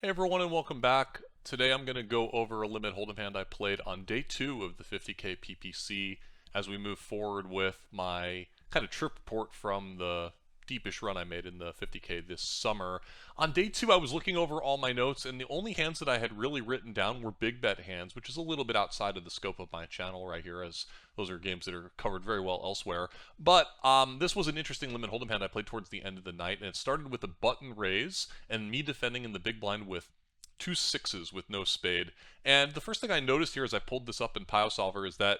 Hey everyone and welcome back. Today I'm going to go over a limit hold'em hand I played on day 2 of the 50K PPC as we move forward with my kind of trip report from the deepish run I made in the 50K this summer. On day 2 I was looking over all my notes and the only hands that I had really written down were big bet hands, which is a little bit outside of the scope of my channel right here, as those are games that are covered very well elsewhere. But this was an interesting limit hold'em hand I played towards the end of the night, and it started with a button raise and me defending in the big blind with 2 6s with no spade. And the first thing I noticed here as I pulled this up in PioSolver is that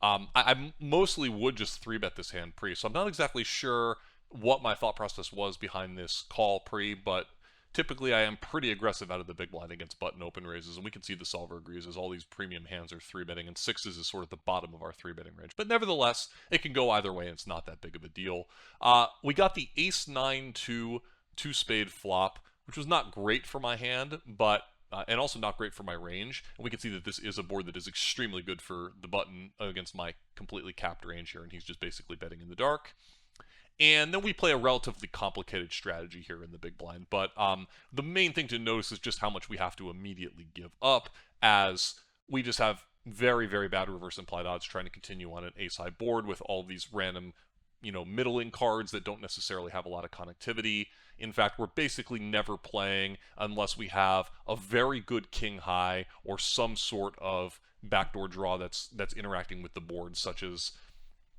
I mostly would just 3-bet this hand pre, so I'm not exactly sure what my thought process was behind this call pre, but typically I am pretty aggressive out of the big blind against button open raises, and we can see the solver agrees as all these premium hands are 3-betting, and 6s is sort of the bottom of our 3-betting range. But nevertheless, it can go either way, and it's not that big of a deal. We got the ace-9-2 2-spade flop, which was not great for my hand, but and also not great for my range. And we can see that this is a board that is extremely good for the button against my completely capped range here, and he's just basically betting in the dark. And then we play a relatively complicated strategy here in the big blind, but the main thing to notice is just how much we have to immediately give up, as we just have very, very bad reverse implied odds trying to continue on an ace-high board with all these random, middling cards that don't necessarily have a lot of connectivity. In fact, we're basically never playing unless we have a very good king high or some sort of backdoor draw that's interacting with the board, such as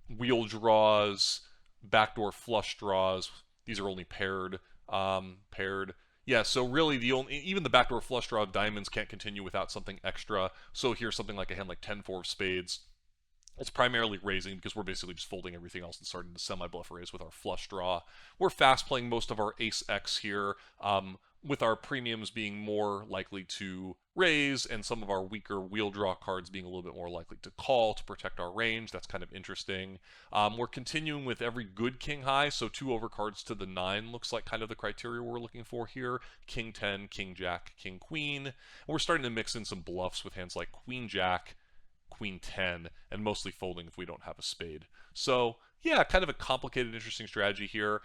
wheel draws, backdoor flush draws. These are only paired. Yeah, so really even the backdoor flush draw of diamonds can't continue without something extra. So here's something like a hand like 10-4 of spades. It's primarily raising because we're basically just folding everything else and starting to semi-bluff raise with our flush draw. We're fast playing most of our ace-x here, with our premiums being more likely to raise and some of our weaker wheel draw cards being a little bit more likely to call to protect our range. That's kind of interesting. We're continuing with every good king high, so 2 overcards to the 9 looks like kind of the criteria we're looking for here. King 10, king jack, king queen. And we're starting to mix in some bluffs with hands like queen jack, queen 10, and mostly folding if we don't have a spade. So yeah, kind of a complicated, interesting strategy here.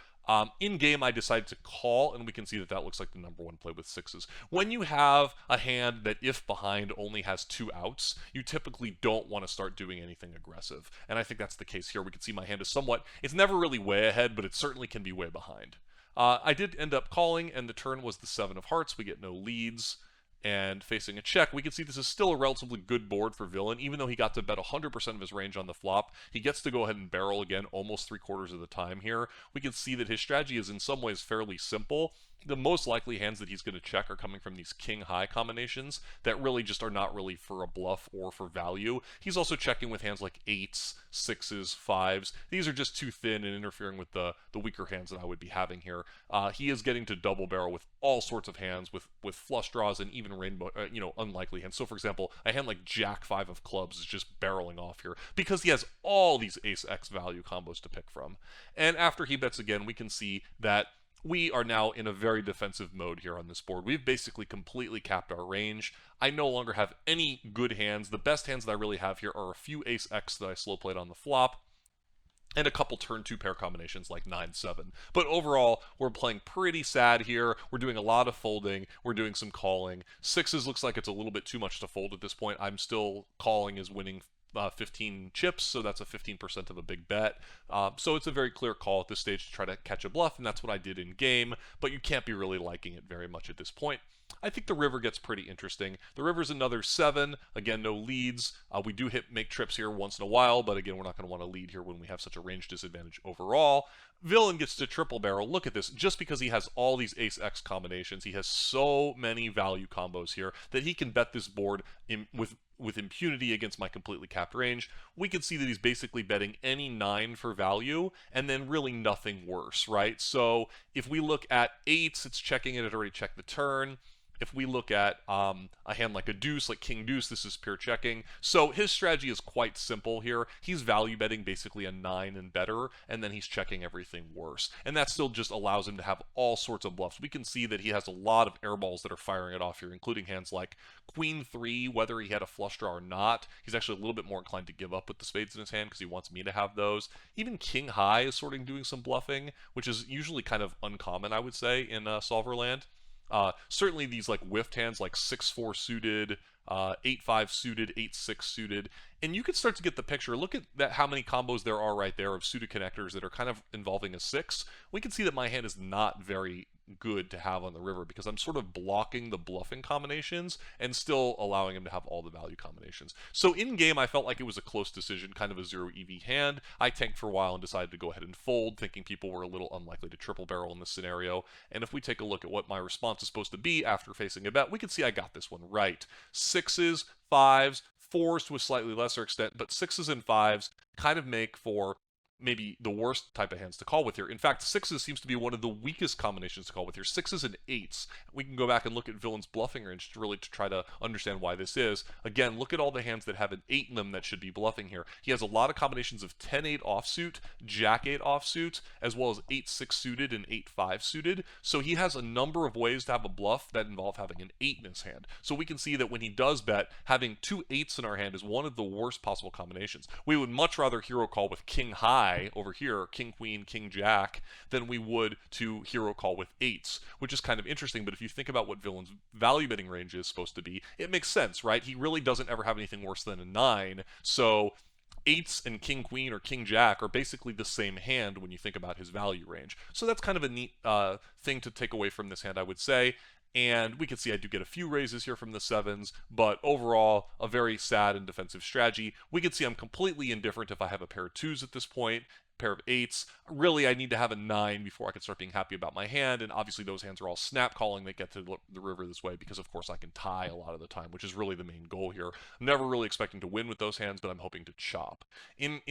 In game, I decided to call, and we can see that that looks like the #1 play with 6s. When you have a hand that, if behind, only has 2 outs, you typically don't want to start doing anything aggressive. And I think that's the case here. We can see my hand is somewhat, it's never really way ahead, but it certainly can be way behind. I did end up calling, and the turn was the 7 of hearts. We get no leads. And facing a check, we can see this is still a relatively good board for Villain. Even though he got to bet 100% of his range on the flop, he gets to go ahead and barrel again almost 3/4 of the time here. We can see that his strategy is in some ways fairly simple. The most likely hands that he's going to check are coming from these king-high combinations that really just are not really for a bluff or for value. He's also checking with hands like 8s, 6s, 5s. These are just too thin and interfering with the weaker hands that I would be having here. He is getting to double barrel with all sorts of hands, with flush draws and even rainbow, unlikely hands. So, for example, a hand like Jack 5 of clubs is just barreling off here because he has all these ace-x value combos to pick from. And after he bets again, we can see that we are now in a very defensive mode here on this board. We've basically completely capped our range. I no longer have any good hands. The best hands that I really have here are a few ace-x that I slow played on the flop, and a couple turn 2 pair combinations like 9-7. But overall, we're playing pretty sad here. We're doing a lot of folding. We're doing some calling. 6s looks like it's a little bit too much to fold at this point. I'm still calling as winning 15 chips, so that's a 15% of a big bet. So it's a very clear call at this stage to try to catch a bluff, and that's what I did in game, but you can't be really liking it very much at this point. I think the river gets pretty interesting. The river's another 7. Again, no leads. We do make trips here once in a while, but again, we're not going to want to lead here when we have such a range disadvantage overall. Villain gets to triple barrel. Look at this. Just because he has all these ace-x combinations, he has so many value combos here that he can bet this board with impunity against my completely capped range. We can see that he's basically betting any 9 for value and then really nothing worse, right? So if we look at 8s, it's checking it. It already checked the turn. If we look at a hand like a deuce, like king deuce, this is pure checking. So his strategy is quite simple here. He's value betting basically a 9 and better, and then he's checking everything worse. And that still just allows him to have all sorts of bluffs. We can see that he has a lot of air balls that are firing it off here, including hands like queen 3, whether he had a flush draw or not. He's actually a little bit more inclined to give up with the spades in his hand because he wants me to have those. Even king high is sort of doing some bluffing, which is usually kind of uncommon, I would say, in Solver land. Certainly these like whiffed hands like 6-4 suited, 8-5 suited, 8-6 suited, and you can start to get the picture. Look at that, how many combos there are right there of suited connectors that are kind of involving a 6. We can see that my hand is not very good to have on the river because I'm sort of blocking the bluffing combinations and still allowing him to have all the value combinations. So in game, I felt like it was a close decision, kind of a 0 EV hand. I tanked for a while and decided to go ahead and fold, thinking people were a little unlikely to triple barrel in this scenario. And if we take a look at what my response is supposed to be after facing a bet, we can see I got this one right. 6s, 5s, 4s to a slightly lesser extent, but 6s and 5s kind of make for maybe the worst type of hands to call with here. In fact, 6s seems to be one of the weakest combinations to call with here. 6s and 8s. We can go back and look at Villain's bluffing range to try to understand why this is. Again, look at all the hands that have an 8 in them that should be bluffing here. He has a lot of combinations of 10-8 offsuit, Jack-8 offsuit, as well as 8-6 suited and 8-5 suited. So he has a number of ways to have a bluff that involve having an 8 in his hand. So we can see that when he does bet, having 2 8s in our hand is one of the worst possible combinations. We would much rather hero call with king high over here, king queen, king jack, than we would to hero call with 8s, which is kind of interesting. But if you think about what Villain's value betting range is supposed to be, it makes sense, right? He really doesn't ever have anything worse than a 9, so 8s and king queen or king jack are basically the same hand when you think about his value range. So that's kind of a neat thing to take away from this hand, I would say. And we can see I do get a few raises here from the 7s, but overall, a very sad and defensive strategy. We can see I'm completely indifferent if I have a pair of 2s at this point, pair of 8s. Really, I need to have a 9 before I can start being happy about my hand, and obviously those hands are all snap calling that get to the river this way because, of course, I can tie a lot of the time, which is really the main goal here. I'm never really expecting to win with those hands, but I'm hoping to chop. In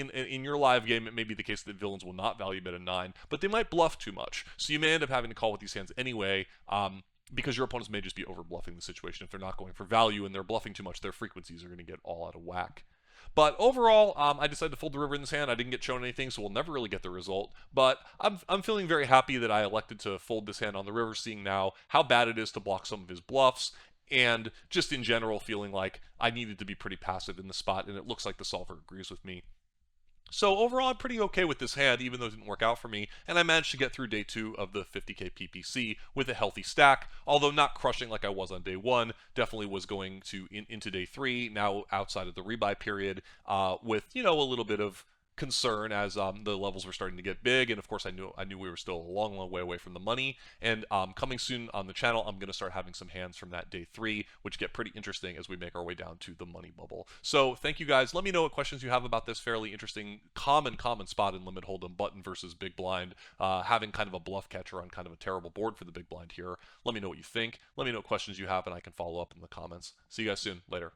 your live game, it may be the case that Villains will not value bet a 9, but they might bluff too much, so you may end up having to call with these hands anyway, because your opponents may just be over bluffing the situation. If they're not going for value and they're bluffing too much, their frequencies are going to get all out of whack. But overall, I decided to fold the river in this hand. I didn't get shown anything, so we'll never really get the result. But I'm feeling very happy that I elected to fold this hand on the river, seeing now how bad it is to block some of his bluffs, and just in general feeling like I needed to be pretty passive in the spot, and it looks like the solver agrees with me. So overall, I'm pretty okay with this hand, even though it didn't work out for me, and I managed to get through day 2 of the 50K PPC with a healthy stack, although not crushing like I was on day 1. Definitely was going to into day 3, now outside of the rebuy period, with, you know, a little bit of concern as the levels were starting to get big, and of course I knew we were still a long way away from the money. And coming soon on the channel, I'm going to start having some hands from that day 3, which get pretty interesting as we make our way down to the money bubble. So thank you guys. Let me know what questions you have about this fairly interesting common spot in limit hold'em, button versus big blind, having kind of a bluff catcher on kind of a terrible board for the big blind here. Let me know what you think. Let me know what questions you have, and I can follow up in the comments. See you guys soon. Later.